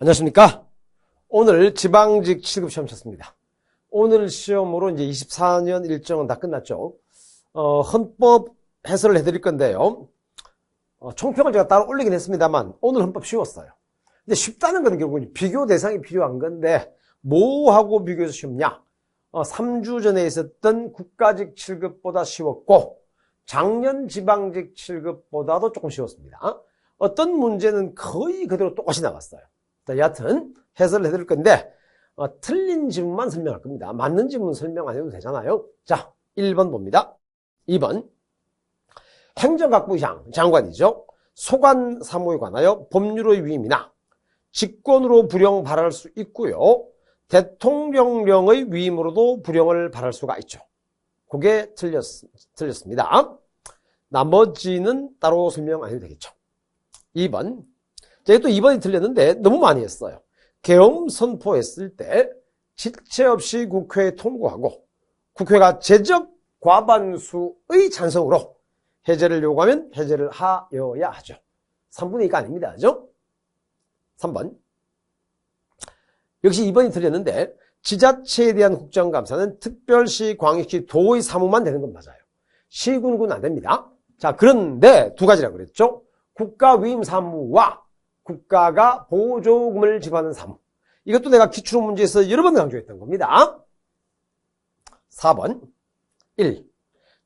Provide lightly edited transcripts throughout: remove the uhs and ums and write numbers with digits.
안녕하십니까? 오늘 지방직 7급 시험 쳤습니다. 오늘 시험으로 이제 24년 일정은 다 끝났죠. 헌법 해설을 해드릴 건데요. 총평을 제가 따로 올리긴 했습니다만 오늘 헌법 쉬웠어요. 근데 쉽다는 건 결국 비교 대상이 필요한 건데 뭐하고 비교해서 쉽냐? 3주 전에 있었던 국가직 7급보다 쉬웠고 작년 지방직 7급보다도 조금 쉬웠습니다. 어떤 문제는 거의 그대로 똑같이 나갔어요. 여하튼 해설을 해드릴 건데 틀린 지문만 설명할 겁니다. 맞는 지문 설명 안 해도 되잖아요. 자, 1번 봅니다. 2번 행정각부장 장관이죠. 소관 사무에 관하여 법률의 위임이나 직권으로 불용 발할 수 있고요. 대통령령의 위임으로도 불용을 발할 수가 있죠. 그게 틀렸습니다. 나머지는 따로 설명 안 해도 되겠죠. 2번 제가 또 2번이 틀렸는데 너무 많이 했어요. 계엄 선포했을 때 지체 없이 국회에 통과하고 국회가 제적 과반수의 찬성으로 해제를 요구하면 해제를 하여야 하죠. 3분의 2가 아닙니다. 그죠? 3번 역시 2번이 틀렸는데 지자체에 대한 국정감사는 특별시, 광역시, 도의 사무만 되는 건 맞아요. 시군구는 안 됩니다. 자, 그런데 두 가지라고 그랬죠. 국가위임 사무와 국가가 보조금을 지급하는 사무. 이것도 내가 기출 문제에서 여러 번 강조했던 겁니다. 4번 1.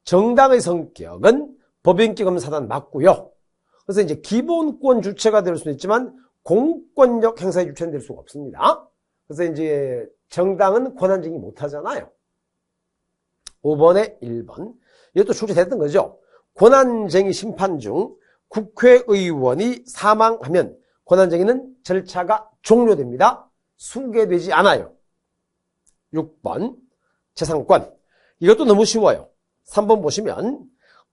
정당의 성격은 법인기금 사단 맞고요. 그래서 이제 기본권 주체가 될 수는 있지만 공권력 행사의 주체는 될 수가 없습니다. 그래서 이제 정당은 권한쟁의 못하잖아요. 5번에 1번. 이것도 출제됐던 거죠. 권한쟁의 심판 중 국회의원이 사망하면 권한쟁의는 절차가 종료됩니다. 수개되지 않아요. 6번 재산권. 이것도 너무 쉬워요. 3번 보시면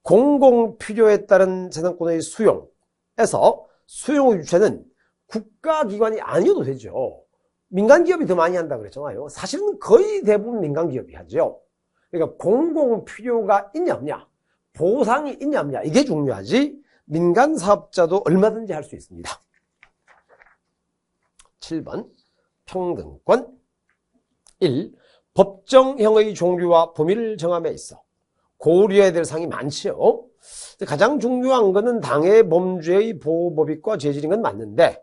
공공필요에 따른 재산권의 수용에서 수용의 주체는 국가기관이 아니어도 되죠. 민간기업이 더 많이 한다고 그랬잖아요. 사실은 거의 대부분 민간기업이 하죠. 그러니까 공공필요가 있냐 없냐, 보상이 있냐 없냐, 이게 중요하지 민간사업자도 얼마든지 할 수 있습니다. 7번 평등권. 1. 법정형의 종류와 범위를 정함에 있어 고려해야 될 사항이 많지요. 가장 중요한 것은 당해 범죄의 보호법익과 죄질인 건 맞는데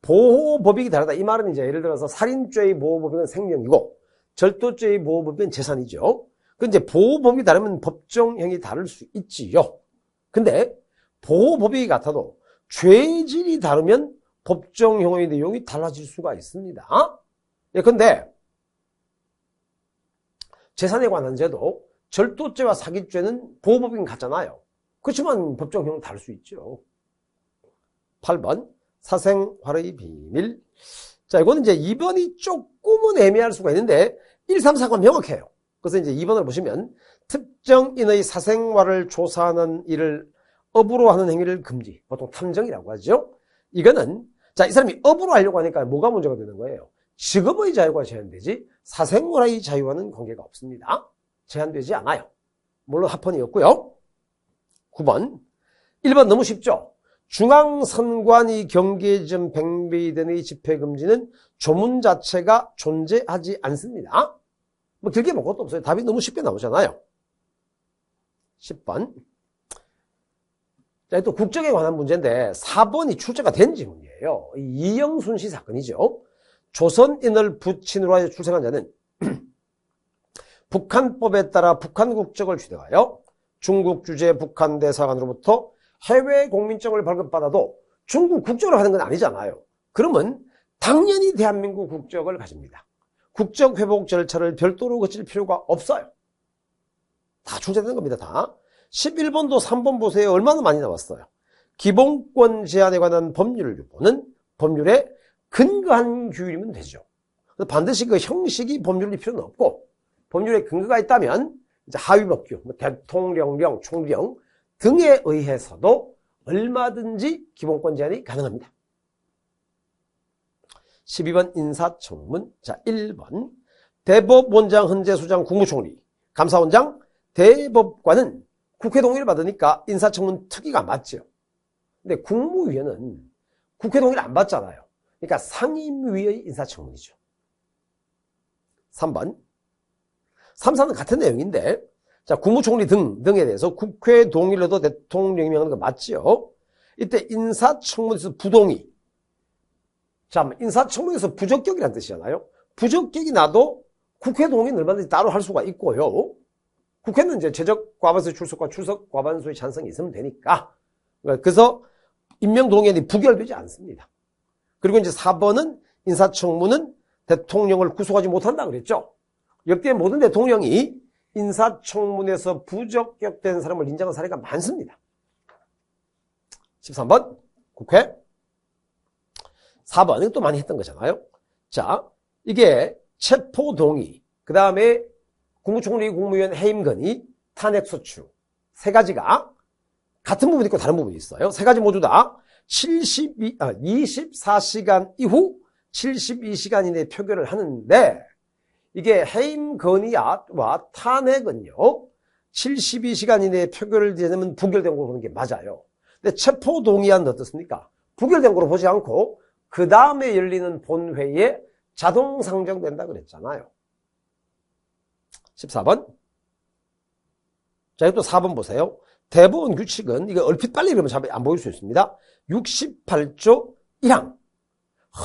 보호법익이 다르다. 이 말은 이제 예를 들어서 살인죄의 보호법익은 생명이고 절도죄의 보호법익은 재산이죠. 근데 보호법이 다르면 법정형이 다를 수 있지요. 근데 보호법익이 같아도 죄질이 다르면 법정형의 내용이 달라질 수가 있습니다. 예컨대 재산에 관한 죄도 절도죄와 사기죄는 보호법익은 같잖아요. 그렇지만 법정형은 다를 수 있죠. 8번 사생활의 비밀. 자, 이거는 이제 2번이 조금은 애매할 수가 있는데 1, 3, 4가 명확해요. 그래서 이제 2번을 보시면 특정인의 사생활을 조사하는 일을 업으로 하는 행위를 금지. 보통 탐정이라고 하죠. 이거는 자, 이 사람이 업으로 하려고 하니까 뭐가 문제가 되는 거예요? 직업의 자유가 제한되지 사생활의 자유와는 관계가 없습니다. 제한되지 않아요. 물론 합헌이었고요. 9번 1번 너무 쉽죠? 중앙선관위 경계지점 100m 이내의 집회금지는 조문 자체가 존재하지 않습니다. 뭐 길게 볼 것도 없어요. 답이 너무 쉽게 나오잖아요. 10번 자, 또 국적에 관한 문제인데 4번이 출제가 된 지문이에요. 이영순 씨 사건이죠. 조선인을 부친으로 하여 출생한 자는 북한법에 따라 북한 국적을 취득하여 중국 주재 북한 대사관으로부터 해외 국민증을 발급받아도 중국 국적을 하는 건 아니잖아요. 그러면 당연히 대한민국 국적을 가집니다. 국적 회복 절차를 별도로 거칠 필요가 없어요. 다 출제되는 겁니다. 다. 11번도 3번 보세요. 얼마나 많이 나왔어요. 기본권 제한에 관한 법률 유보는 법률에 근거한 규율이면 되죠. 반드시 그 형식이 법률일 필요는 없고 법률에 근거가 있다면 이제 하위법규, 대통령령, 총령 등에 의해서도 얼마든지 기본권 제한이 가능합니다. 12번 인사청문. 자, 1번 대법원장, 헌재소장, 국무총리, 감사원장, 대법관은 국회 동의를 받으니까 인사청문 특위가 맞죠. 근데 국무위원은 국회 동의를 안 받잖아요. 그러니까 상임위의 인사청문이죠. 3번. 3, 4는 같은 내용인데, 자, 국무총리 등에 대해서 국회 동의를 얻어 대통령이 명하는 거 맞지요? 이때 인사청문에서 부동의. 자, 인사청문에서 부적격이라는 뜻이잖아요. 부적격이 나도 국회 동의는 얼마든지 따로 할 수가 있고요. 국회는 이제 제적 과반수의 출석과 출석 과반수의 찬성이 있으면 되니까. 그래서 임명 동의안이 부결되지 않습니다. 그리고 이제 4번은 인사청문은 대통령을 구속하지 못한다 그랬죠. 역대 모든 대통령이 인사청문에서 부적격된 사람을 인정한 사례가 많습니다. 13번 국회. 4번은 또 많이 했던 거잖아요. 자, 이게 체포동의, 그 다음에 국무총리 국무위원 해임 건의, 탄핵소추 세 가지가 같은 부분이 있고 다른 부분이 있어요. 세 가지 모두 다 24시간 이후 72시간 이내에 표결을 하는데, 이게 해임 건의와 탄핵은요 72시간 이내에 표결을 되면 부결된 걸로 보는 게 맞아요. 근데 체포동의안은 어떻습니까? 부결된 걸로 보지 않고 그 다음에 열리는 본회의에 자동 상정된다 그랬잖아요. 14번. 자, 또 4번 보세요. 대법원 규칙은, 이거 얼핏 빨리 읽으면 잘 안 보일 수 있습니다. 68조 1항.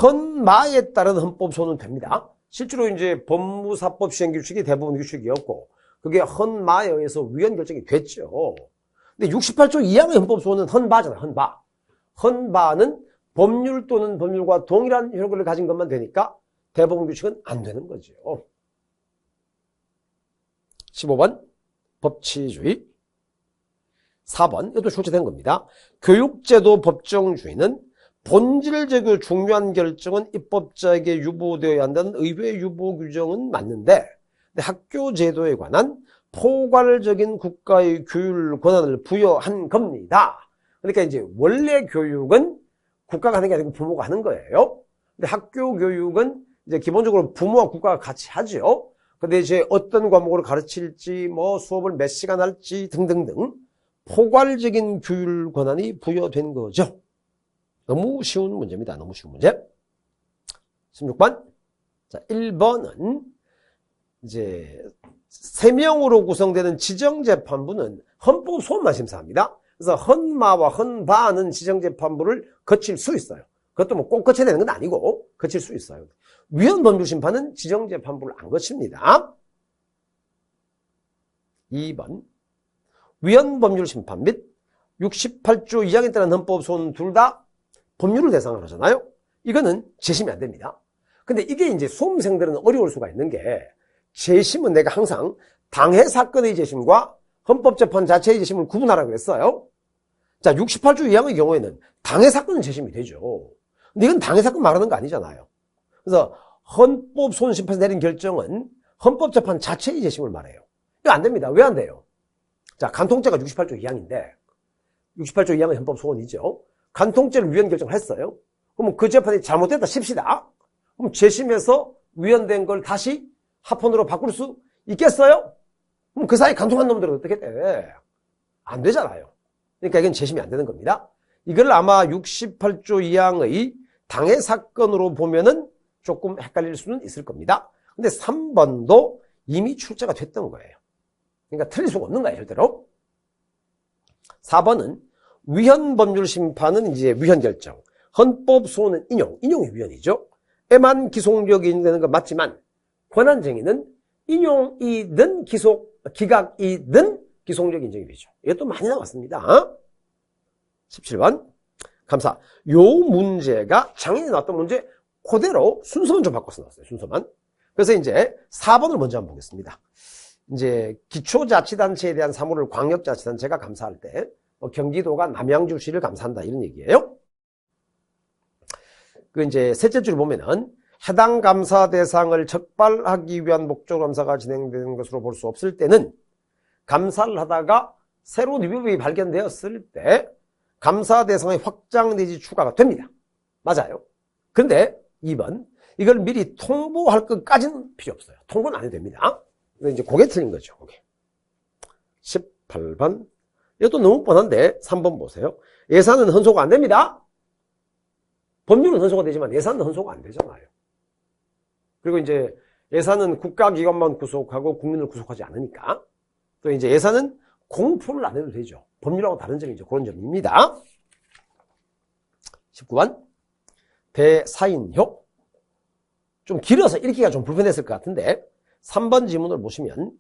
헌마에 따른 헌법소는 됩니다. 실제로 이제 법무사법 시행 규칙이 대법원 규칙이었고, 그게 헌마에 의해서 위헌 결정이 됐죠. 근데 68조 2항의 헌법소는 헌바잖아요, 헌바. 헌바는 법률 또는 법률과 동일한 효력을 가진 것만 되니까 대법원 규칙은 안 되는 거죠. 15번 법치주의. 4번 이것도 출제된 겁니다. 교육제도 법정주의는 본질적으로 중요한 결정은 입법자에게 유보되어야 한다는 의회 유보 규정은 맞는데, 학교 제도에 관한 포괄적인 국가의 교육 권한을 부여한 겁니다. 그러니까 이제 원래 교육은 국가가 하는 게 아니고 부모가 하는 거예요. 근데 학교 교육은 이제 기본적으로 부모와 국가가 같이 하죠. 근데 이제 어떤 과목을 가르칠지, 뭐 수업을 몇 시간 할지 등등등 포괄적인 교육 권한이 부여된 거죠. 너무 쉬운 문제입니다. 너무 쉬운 문제. 16번. 자, 1번은 이제 3명으로 구성되는 지정재판부는 헌법 소원만 심사합니다. 그래서 헌마와 헌바는 지정재판부를 거칠 수 있어요. 그것도 뭐 꼭 거쳐야 되는 건 아니고 거칠 수 있어요. 위헌법률심판은 지정재판부를 안 거칩니다. 2번. 위헌법률심판 및 68조 2항에 따른 헌법소원 둘 다 법률을 대상으로 하잖아요. 이거는 재심이 안 됩니다. 근데 이게 이제 수험생들은 어려울 수가 있는 게, 재심은 내가 항상 당해 사건의 재심과 헌법재판 자체의 재심을 구분하라고 그랬어요. 자, 68조 2항의 경우에는 당해 사건은 재심이 되죠. 근데 이건 당해 사건 말하는 거 아니잖아요. 그래서 헌법소원심판에서 내린 결정은 헌법재판 자체의 재심을 말해요. 이거 안 됩니다. 왜 안 돼요? 자, 간통죄가 68조 2항인데 68조 2항은 헌법소원이죠. 간통죄를 위헌 결정을 했어요. 그러면 그 재판이 잘못됐다 칩시다. 그럼 재심에서 위헌된 걸 다시 합헌으로 바꿀 수 있겠어요? 그럼 그 사이 간통한 놈들은 어떻게 돼? 안 되잖아요. 그러니까 이건 재심이 안 되는 겁니다. 이걸 아마 68조 2항의 당해 사건으로 보면은 조금 헷갈릴 수는 있을 겁니다. 근데 3번도 이미 출제가 됐던 거예요. 그러니까 틀릴 수가 없는 거예요, 절대로. 4번은 위헌법률심판은 이제 위헌결정, 헌법소원은 인용의 위헌이죠. 에만 기속력이 인정되는 건 맞지만 권한쟁의는 인용이든 기각이든 기속력 인정이 되죠. 이것도 많이 나왔습니다. 17번 감사. 요 문제가 작년에 나왔던 문제 그대로 순서만 좀 바꿔서 나왔어요. 순서만. 그래서 이제 4번을 먼저 한번 보겠습니다. 이제 기초자치단체에 대한 사무를 광역자치단체가 감사할 때 경기도가 남양주시를 감사한다 이런 얘기예요. 그 이제 셋째 줄 보면은 해당 감사 대상을 적발하기 위한 목적으로 감사가 진행되는 것으로 볼 수 없을 때는 감사를 하다가 새로운 위법이 발견되었을 때 감사 대상의 확장 내지 추가가 됩니다. 맞아요. 그런데 2번 이걸 미리 통보할 것까지는 필요 없어요. 통보는 안 해도 됩니다. 이제 그게 틀린 거죠. 그게. 18번 이것도 너무 뻔한데 3번 보세요. 예산은 헌소가 안 됩니다. 법률은 헌소가 되지만 예산은 헌소가 안 되잖아요. 그리고 이제 예산은 국가기관만 구속하고 국민을 구속하지 않으니까 또 이제 예산은 공포를 안 해도 되죠. 법률하고 다른 점이 이제 그런 점입니다. 19번 대사인효. 좀 길어서 읽기가 좀 불편했을 것 같은데 3번 지문을 보시면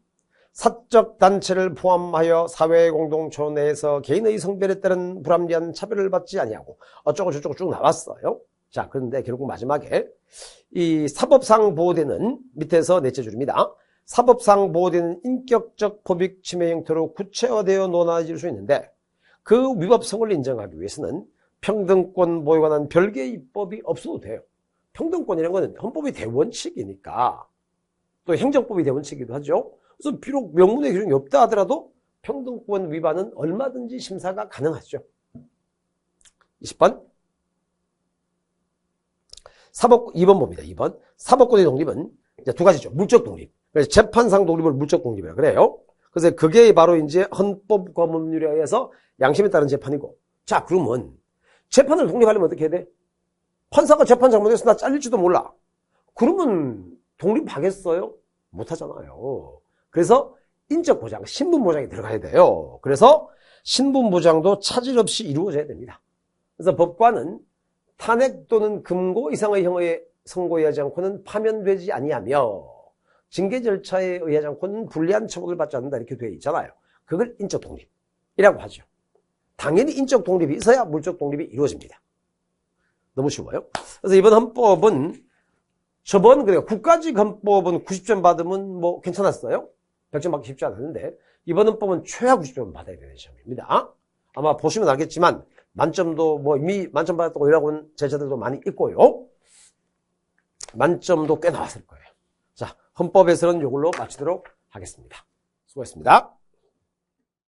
사적 단체를 포함하여 사회 공동체 내에서 개인의 성별에 따른 불합리한 차별을 받지 아니하고 어쩌고 저쩌고 쭉 나왔어요. 자, 그런데 결국 마지막에 이 사법상 보호되는 밑에서 넷째 줄입니다. 사법상 보호되는 인격적 법익 침해 형태로 구체화되어 논하질 수 있는데 그 위법성을 인정하기 위해서는 평등권 보호에 관한 별개의 입법이 없어도 돼요. 평등권이라는 것은 헌법의 대원칙이니까 또 행정법의 대원칙이기도 하죠. 그래서 비록 명문의 규정이 없다 하더라도 평등권 위반은 얼마든지 심사가 가능하죠. 20번 2번 봅니다. 2번 사법권의 독립은 이제 두 가지죠. 물적 독립. 그래서 재판상 독립을 물적 독립이라 그래요. 그래서 그게 바로 이제 헌법 법률에 의해서 양심에 따른 재판이고. 자, 그러면 재판을 독립하려면 어떻게 해야 돼? 판사가 재판 잘못해서 나 잘릴지도 몰라. 그러면 독립하겠어요? 못하잖아요. 그래서 인적 보장, 신분 보장이 들어가야 돼요. 그래서 신분 보장도 차질 없이 이루어져야 됩니다. 그래서 법관은 탄핵 또는 금고 이상의 형의 선고에 하지 않고는 파면되지 아니하며 징계 절차에 의하지 않고는 불리한 처벌을 받지 않는다 이렇게 되어 있잖아요. 그걸 인적 독립이라고 하죠. 당연히 인적 독립이 있어야 물적 독립이 이루어집니다. 너무 쉬워요. 그래서 이번 헌법은 저번 그러니까 국가직 헌법은 90점 받으면 뭐 괜찮았어요. 100점 받기 쉽지 않았는데 이번 헌법은 최하 90점 받아야 되는 시험입니다. 아마 보시면 알겠지만 만점도 뭐 이미 만점 받았다고 이라고 하는 제자들도 많이 있고요. 만점도 꽤 나왔을 거예요. 자, 헌법에서는 이걸로 마치도록 하겠습니다. 수고했습니다.